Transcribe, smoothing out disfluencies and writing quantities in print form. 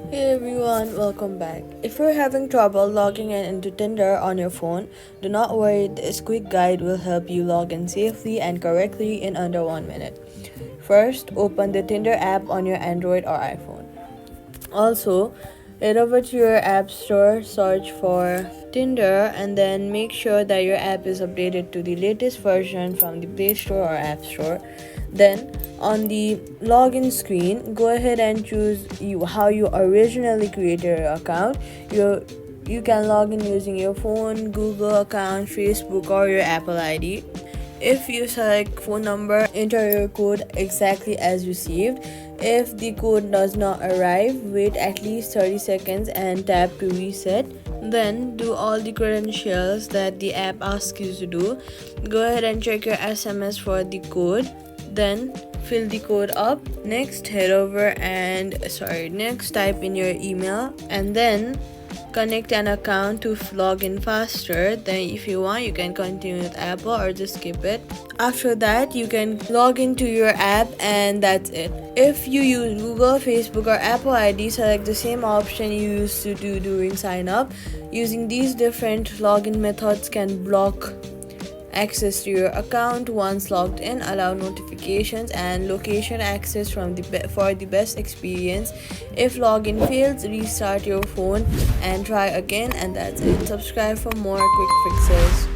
Hey everyone, welcome back. If you're having trouble logging in into Tinder on your phone, do not worry, this quick guide will help you log in safely and correctly in under 1 minute. First, open the Tinder app on your Android or iPhone. Also, head over to your app store, search for Tinder, and then make sure that your app is updated to the latest version from the Play Store or App Store. Then, on the login screen, go ahead and choose how you originally created your account. You can log in using your phone, Google account, Facebook, or your Apple ID. If you select phone number, enter your code exactly as received. If the code does not arrive, wait at least 30 seconds and tap to reset. Then do all the credentials that the app asks you to do. Go ahead and check your SMS for the code. Then fill the code up. Next type in your email and then connect an account to log in faster. Then if you want, you can continue with Apple or just skip it. After that, you can log into your app and that's it. If you use Google, Facebook, or Apple ID, select the same option you used to do during sign up. Using these different login methods can block access to your account once logged in, allow notifications and location access for the best experience. If login fails, restart your phone and try again, and that's it. Subscribe for more quick fixes.